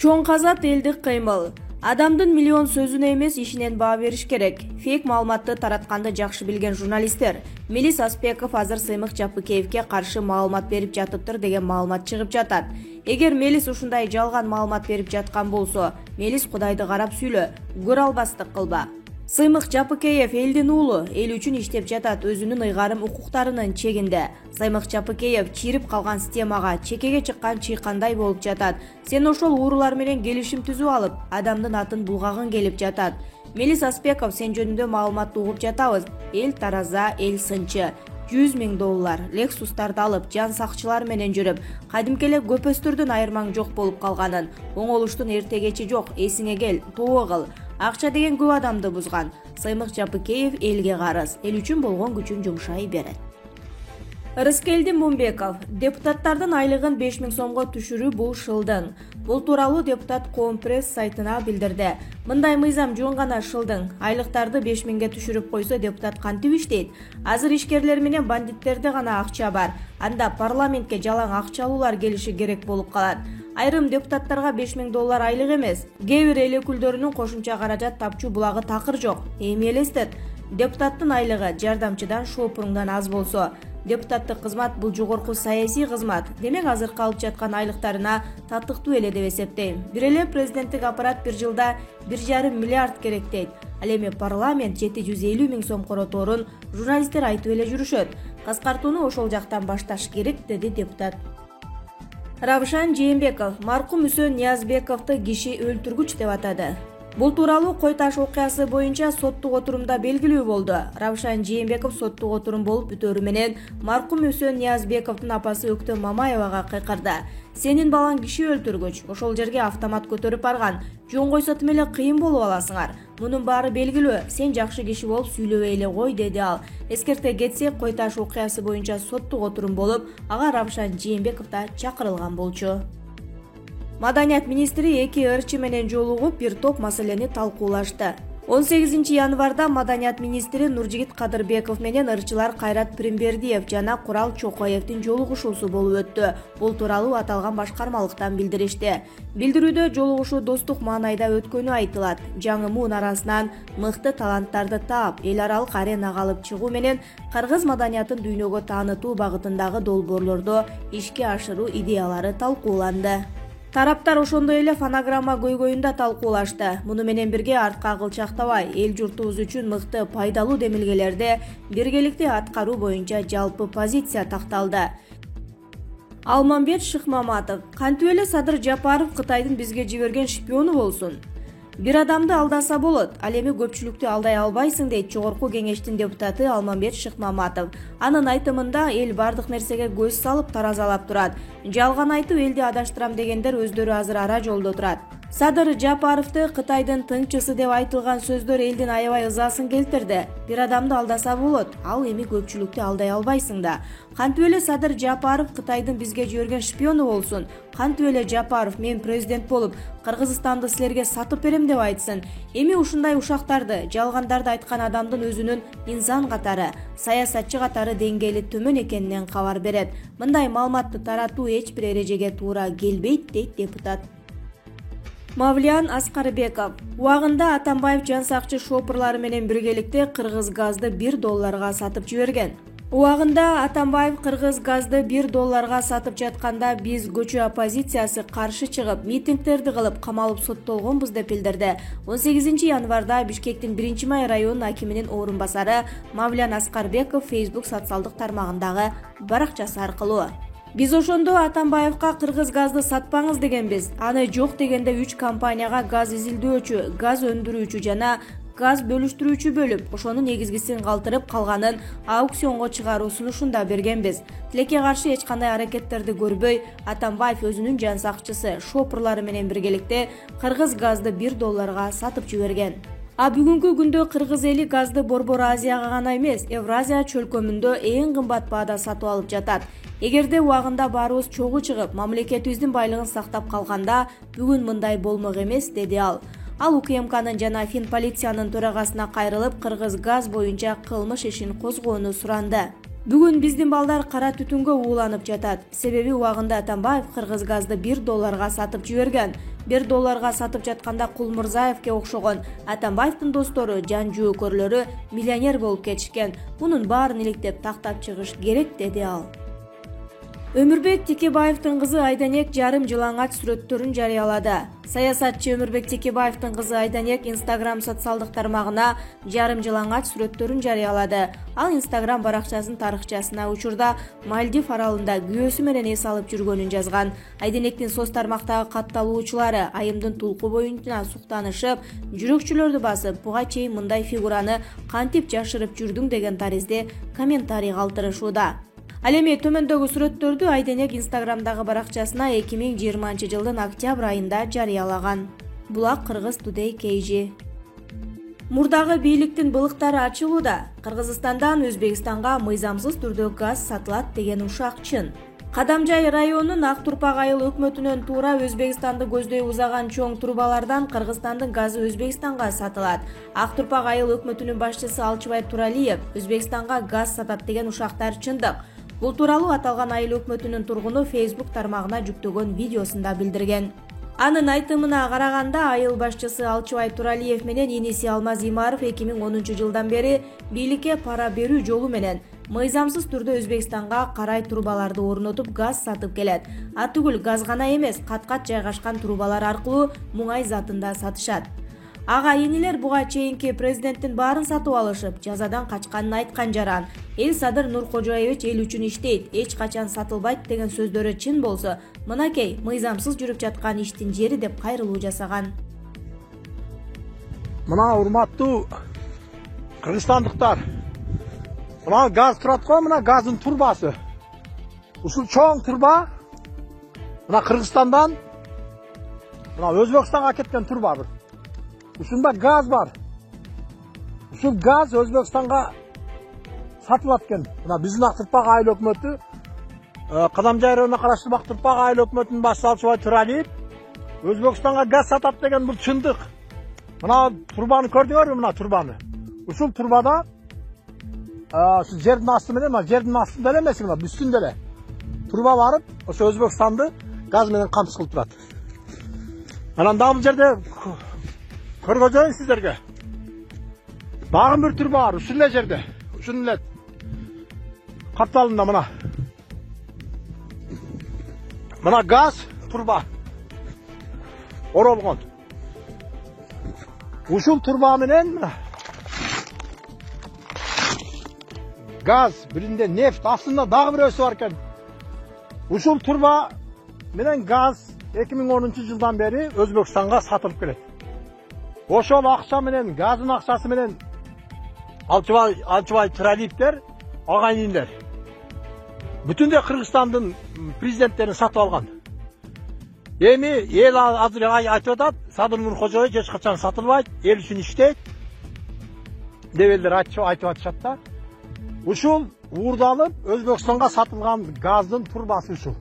Чоң казат элдик кыймыл. Адамдын миллион сөзүнө эмес ишинен баа бериш керек. Фейк маалыматты таратканды жакшы билген журналисттер Мелис Аспеков азыр Сыймык Жапыкеевге каршы маалымат берип жатыптыр деген маалымат чыгып жатат. Эгер Мелис ушундай жалган маалымат берип жаткан болсо, Мелис Кудайды карап сүйлө, көрө албастык кылба. Сыймык Жапыкеев элдин уулу, эл үчүн иштеп жатат, өзүнүн ыйгарым укуктарынын чегинде. Сыймык Жапыкеев чирип калган системага чекеге чыккан чыйкандай болуп жатат. Сен ошол уурулар менен келишим түзүп алып, адамдын атын булгагың келип жатат. Мелис Аспеков, сен жөнүндө маалыматты угуп жатабыз. Эл тараза, эл сынчы. $100,000 Лексустарды алып, жан сакчылар менен жүрүп, кадимки эле көпөстөрдөн айырмаң жок болуп калганын, оңолуштун эртегечи жок, эсиңе кел, тобо кыл. Акча деген көп адамды бузган. Сыймык Жапыкеев элге карыз, эл үчүн болгон күчүн жумшай берет. Рыскелди Мумбеков, депутаттардын айлыгын 5.000 сомго түшүрүү бул шылдың. Бул тууралуу депутат Коом пресс сайтына билдирди. Мындай мыйзам жөн гана шылдың. Айлыктарды 5.000ге түшүрүп койсо депутат кантип иштейт? Азыр ишкерлер менен бандиттерде гана акча бар. Анда парламентке жалаң акча алуулар келиши керек болуп калат. Айрым депутаттарга $5.000 айлык эмес. Кээ бир эл өкүлдөрүнүн кошумча каражат тапчу булагы такыр жок. Эми элестет. Депутаттын айлыгы жардамчыдан шопуруңдан аз болсо, депутаттык кызмат бул жогорку саясий кызмат. Демек азыркы алып жаткан айлыктарына татыктуу эле деп эсептейм. Бир эле президенттик аппарат бир жылда 1,5 миллиард керек дейт. Ал эми парламент 750.000 сом короторун журналисттер айтып эле жүрүшөт. Каскартууну ошол жактан башташ керек, деди депутат. Равшан Жээнбеков маркум Үсөн Ниязбековду киши өлтүргүч деп атады. Бул тууралуу Кой Таш окуясы боюнча соттук отурумда белгилүү болду. Равшан Жээнбеков соттук отурум болуп бүтөрү менен маркум Үсөн Ниязбековдун апасы Өктө Мамаевага кыйкырды. Сенин балаң киши өлтүргүч, ошол жерге автомат көтөрүп барган. Жөн койсотум эле кыйын болуп аласыңар. Мунун баары белгилүү. Сен жакшы киши болуп сүйлөбөй эле кой, деди ал. Эскерте кетсек, Кой Таш окуясы боюнча соттук отурум болуп, ага Равшан Жээнбеков да чакырылган болчу. Маданият министри эки ырчы менен жолугуп бир топ маселени талкуулашты. 18 январда Маданият министри Нуржигит Кадырбеков менен ырчылар Кайрат Пиримбердиев жана Курал Чокоевдин жолугушуусу болуп өттү. Бул тууралуу аталган башкармалыктан билдиришти. Билдирүүдө жолугушуу достук маанайда өткөнү айтылат. Жаңы муун арасынан мыкты таланттарды таап, эл аралык аренага алып чыгуу менен кыргыз маданиятын дүйнөгө таанытуу багытындагы долбоорлорду ишке ашыруу идеялары талкууланды. Тараптар ошондой эле фонограмма көйгөйүндө талкуулашты. Муну менен бирге артка кылчактабай, эл журтубуз үчүн мыкты пайдалуу демилгелерди биргеликте аткаруу боюнча жалпы позиция такталды. Алмамбет Шыкмаматов: кантип эле Садыр Жапаров Кытайдын бизге жиберген шпиону болсун? Бир адамды алдаса болот, ал эми көпчүлүктү алдай албайсың, дейт Жогорку кеңештин депутаты Алмамбет Шыкмаматов. Анын айтымында эл бардык нерсеге көз салып таразалап турат. Жалган айтып элди адаштырам дегендер өздөрү азыр ара жолдо турат. Садыр Жапаровду Кытайдын тыңчысы деп айтылган сөздөр элдин аябай ызасын келтирди. Бир адамды алдаса болот, ал эми көпчүлүктү алдай албайсың да. Кантип эле Садыр Жапаров Кытайдын бизге жиберген шпиону болсун? Кантип эле Жапаров мен президент болуп Кыргызстанды силерге сатып берем деп айтсын? Эми ушундай ушактарды, жалгандарды айткан адамдын өзүнүн инсан катары, саясатчы катары деңгээли төмөн экенинен кабар берет. Мындай маалыматты таратуу эч бир эрежеге туура келбейт, дейт депутат. Мавлиян Аскарбеков: убагында Атамбаев жан сакчы шопурлары менен биргеликте кыргыз газды $1 сатып жиберген. Убагында Атамбаев кыргыз газды $1 сатып жатканда биз көчө оппозициясы каршы чыгып, митингдерди кылып, камалып соттолгонбуз деп билдирди. 18 январда Бишкектин 1-май районунун акиминин орун басары Мавлиян Аскарбеков Facebook социалдык тармагындагы баракчасы аркылуу: биз ошондо Атамбаевка кыргыз газды сатпаңыз дегенбиз. Аны жок дегенде 3 компанияга газ изилдөөчү, газ өндүрүүчү жана газ бөлүштүрүүчү бөлүп, ошонун негизгисин калтырып, калганын аукционго чыгаруу сунушунда бергенбиз. Тилекке каршы эч кандай аракеттерди көрбөй, Атамбаев өзүнүн жан сакчысы шопурлары менен биргеликте кыргыз газды $1 сатып жиберген. А бүгүнкү күндө кыргыз эли газды Борбор Азияга гана эмес, Евразия чөлкөмүндө эң кымбат баада сатып алып жатат. Эгерде убагында баарыбыз чогуу чыгып, мамлекетибиздин байлыгын сактап калганда, бүгүн мындай болмок эмес, деди ал. Ал УКМКнын жана Финполициянын төрагасына кайрылып, кыргыз газ боюнча кылмыш ишин козгоону суранды. Бүгүн биздин балдар кара түтүнгө ууланып жатат. Себеби убагында Атамбаев кыргыз газды $1 сатып жиберген. $1 сатып жатканда Кулмурзаевке окшогон Атамбаевдин достору, жан жөөкөрлөрү миллионер болуп кетишкен. Мунун баарын иликтеп тактап чыгыш керек, деди ал. Өмүрбек Текебаевдин кызы Айданек жарым жылаңач сүрөттөрүн жарыялады. Саясатчы Өмүрбек Текебаевдин кызы Айданек Instagram социалдык тармагына жарым жылаңач сүрөттөрүн жарыялады. Ал Instagram баракчасынын тарыхчасына учурда Мальдив аралында күйөөсү менен эс алып жүргөнүн жазган. Айданектин соц тармактагы катталуучулары айымдын тулку боюнча суктанышып, жүрөкчүлөрдү басып, буга чейин мындай фигураны кантип жашырып жүрдүң деген таризде комментарий калтырышууда. Ал эми төмөндөгү сүрөттөрдү Айданек Instagramдагы баракчасына 2020 жылдын октябрь айында жарыялаган. Булак Кыргыз Today KG. Мурдагы бийликтин былыктары ачылууда. Кыргызстандан Өзбекстанга мыйзамсыз түрдө газ сатылат деген ушак чын. Кадамжай районунун Ак Турпак айыл өкмөтүнөн туура Өзбекстанды көздөй узаган чоң турбалардан Кыргызстандын газы Өзбекстанга сатылат. Ак Турпак айыл өкмөтүнүн башчысы Алчыбай Туралиев Өзбекстанга газ сатат деген ушактар чындык. Бул тууралуу аталган айыл өкмөтүнүн тургуну Facebook тармагына жүктөгөн видеосунда билдирген. Анын айтымына караганда, айыл башчысы Алчыбай Туралиев менен иниси Алмаз Имаров 2010 жылдан бери бийликке пара берүү жолу менен мыйзамсыз түрдө Өзбекстанга карай турбаларды орнотуп газ сатып келет. Атүгүл газ гана эмес, кат-кат жайгашкан турбалар аркылуу муңай затын да сатышат. Ага энилер буга чейинки президенттин баарын сатып алышып, жазадан качканын айткан жаран. Эл Садыр Нуркожоевич эл үчүн иштейт, эч качан сатылбайт деген сөздөрү чын болсо, мынакей мыйзамсыз жүрүп жаткан иштин жери деп кайрылуу жасаган. Мына урматтуу кыргызстандыктар, мына газ турат го, мына газдын турбасы. Ушул чоң турба мына Кыргызстандан мына Өзбекстанга кеткен турба бир. Ушунда газ бар. Ушул газ Өзбекстанга сатылат экен. Мына биздин Ак Турпак айыл өкмөтү, Кадамжай районуна караштуу Ак Турпак айыл өкмөтүнүн башчысы Алчыбай Туралиев Өзбекстанга газ сатат деген бул чындык. Мына турбаны көрдүңөрбү, мына турбаны. Ушул турбада ушул жердин асты менен, мына жердин астында эле эмес, мына үстүндө эле турба барып, ошо Өзбекстанды газ менен камсыз кылып турат. Анан дагы бул жерде көргөзөйүн сиздерге. Дагы бир турба бар, ушул эле жерде. Ушул эле капталында мына. Мына газ турба оролгон. Ушул турба менен газ, биринде нефть, астында дагы бирөөсү бар экен. Ушул турба менен газ 2010 жылдан бери Өзбекстанга сатылып келет. Ошол акча менен, газдын акчасы менен Алчыбай Туралиевдер, агайындер бүтүндөй Кыргызстандын президенттерин сатып алган. Эми эл азыр айтып атат, Садыр Нуркожоевич эч качан сатылбайт, эл үчүн иштейт деп элдер айтып атышат да. Ушул уурдалып Өзбекстанга сатылган газдын турбасы ушул.